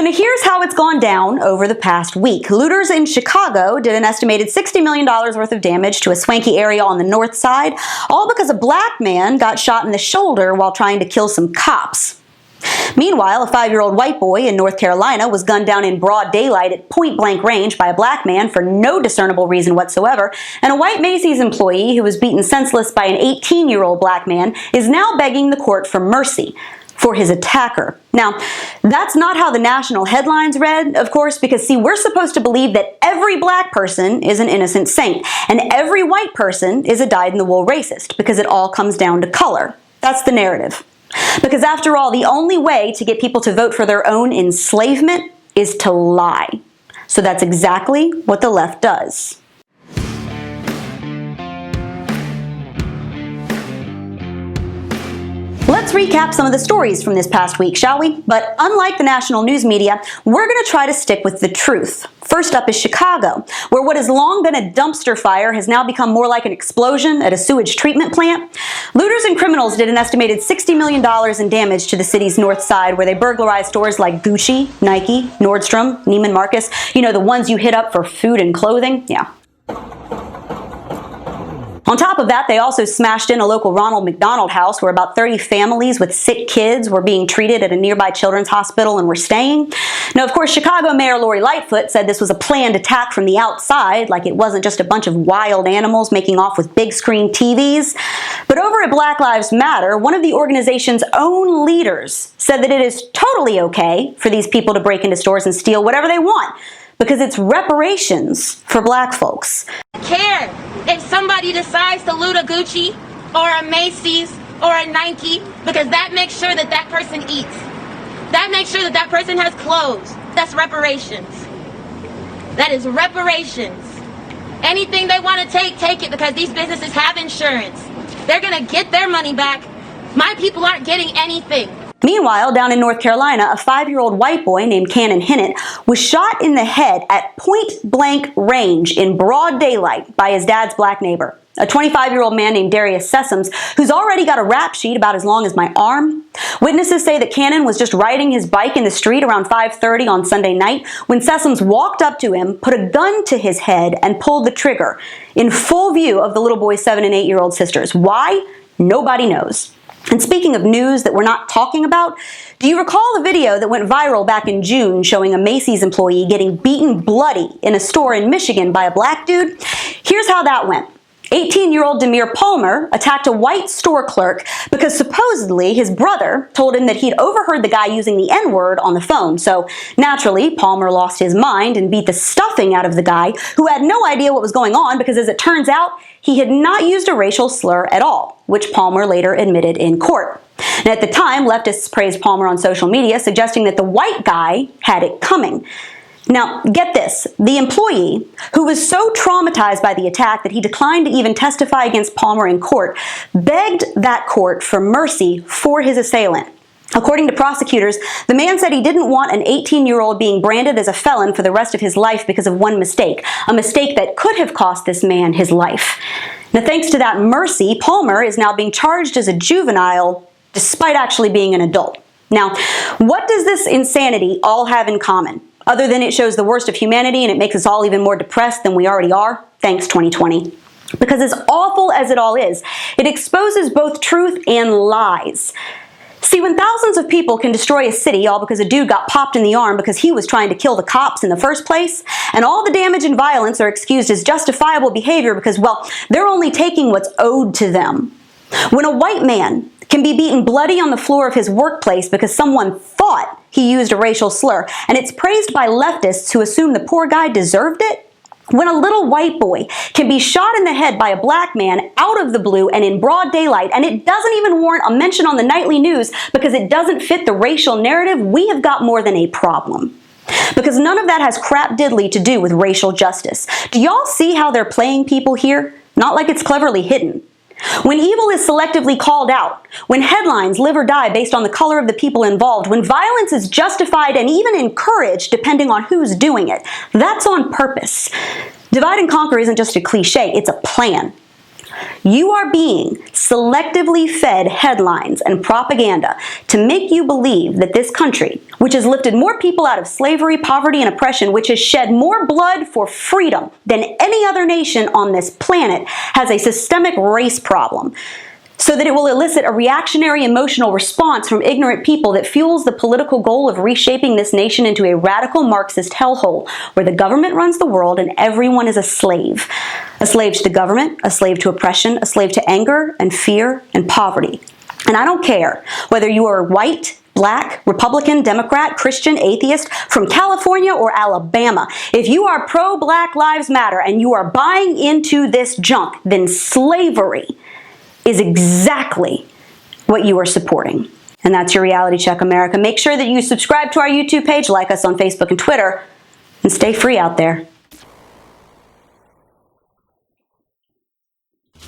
now here's how it's gone down over the past week. Looters in Chicago did an estimated $60 million worth of damage to a swanky area on the north side, all because a black man got shot in the shoulder while trying to kill some cops. Meanwhile, a 5-year-old white boy in North Carolina was gunned down in broad daylight at point-blank range by a black man for no discernible reason whatsoever, and a white Macy's employee who was beaten senseless by an 18-year-old black man is now begging the court for mercy for his attacker. Now, that's not how the national headlines read, of course, because see, we're supposed to believe that every black person is an innocent saint, and every white person is a dyed-in-the-wool racist, because it all comes down to color. That's the narrative. Because after all, the only way to get people to vote for their own enslavement is to lie. So that's exactly what the left does. Let's recap some of the stories from this past week, shall we? But unlike the national news media, we're going to try to stick with the truth. First up is Chicago, where what has long been a dumpster fire has now become more like an explosion at a sewage treatment plant. Looters and criminals did an estimated $60 million in damage to the city's north side, where they burglarized stores like Gucci, Nike, Nordstrom, Neiman Marcus. You know, the ones you hit up for food and clothing? Yeah. On top of that, they also smashed in a local Ronald McDonald house where about 30 families with sick kids were being treated at a nearby children's hospital and were staying. Now, of course, Chicago Mayor Lori Lightfoot said this was a planned attack from the outside, like it wasn't just a bunch of wild animals making off with big screen TVs. But over at Black Lives Matter, one of the organization's own leaders said that it is totally okay for these people to break into stores and steal whatever they want, because it's reparations for black folks. Care if somebody decides to loot a Gucci or a Macy's or a Nike, because that makes sure that that person eats. That makes sure that that person has clothes. That's reparations. That is reparations. Anything they want to take it, because these businesses have insurance. They're going to get their money back. My people aren't getting anything. Meanwhile, down in North Carolina, a 5-year-old white boy named Cannon Hinnant was shot in the head at point-blank range in broad daylight by his dad's black neighbor, a 25-year-old man named Darius Sessoms, who's already got a rap sheet about as long as my arm. Witnesses say that Cannon was just riding his bike in the street around 5:30 on Sunday night when Sessoms walked up to him, put a gun to his head, and pulled the trigger in full view of the little boy's 7- and 8-year-old sisters. Why? Nobody knows. And speaking of news that we're not talking about, do you recall the video that went viral back in June showing a Macy's employee getting beaten bloody in a store in Michigan by a black dude? Here's how that went. 18-year-old Demir Palmer attacked a white store clerk because supposedly his brother told him that he'd overheard the guy using the N-word on the phone. So naturally, Palmer lost his mind and beat the stuffing out of the guy, who had no idea what was going on because, as it turns out, he had not used a racial slur at all, which Palmer later admitted in court. And at the time, leftists praised Palmer on social media, suggesting that the white guy had it coming. Now, get this, the employee, who was so traumatized by the attack that he declined to even testify against Palmer in court, begged that court for mercy for his assailant. According to prosecutors, the man said he didn't want an 18-year-old being branded as a felon for the rest of his life because of one mistake, a mistake that could have cost this man his life. Now, thanks to that mercy, Palmer is now being charged as a juvenile despite actually being an adult. Now, what does this insanity all have in common? Other than it shows the worst of humanity and it makes us all even more depressed than we already are? Thanks, 2020. Because as awful as it all is, it exposes both truth and lies. See, when thousands of people can destroy a city all because a dude got popped in the arm because he was trying to kill the cops in the first place, and all the damage and violence are excused as justifiable behavior because, well, they're only taking what's owed to them. When a white man can be beaten bloody on the floor of his workplace because someone thought he used a racial slur, and it's praised by leftists who assume the poor guy deserved it. When a little white boy can be shot in the head by a black man out of the blue and in broad daylight, and it doesn't even warrant a mention on the nightly news because it doesn't fit the racial narrative, we have got more than a problem. Because none of that has crap diddly to do with racial justice. Do y'all see how they're playing people here? Not like it's cleverly hidden. When evil is selectively called out, when headlines live or die based on the color of the people involved, when violence is justified and even encouraged depending on who's doing it, that's on purpose. Divide and conquer isn't just a cliche, it's a plan. You are being selectively fed headlines and propaganda to make you believe that this country, which has lifted more people out of slavery, poverty, and oppression, which has shed more blood for freedom than any other nation on this planet, has a systemic race problem, so that it will elicit a reactionary emotional response from ignorant people that fuels the political goal of reshaping this nation into a radical Marxist hellhole where the government runs the world and everyone is a slave. A slave to the government, a slave to oppression, a slave to anger and fear and poverty. And I don't care whether you are white, Black, Republican, Democrat, Christian, atheist, from California or Alabama. If you are pro-Black Lives Matter and you are buying into this junk, then slavery is exactly what you are supporting. And that's your Reality Check, America. Make sure that you subscribe to our YouTube page, like us on Facebook and Twitter, and stay free out there.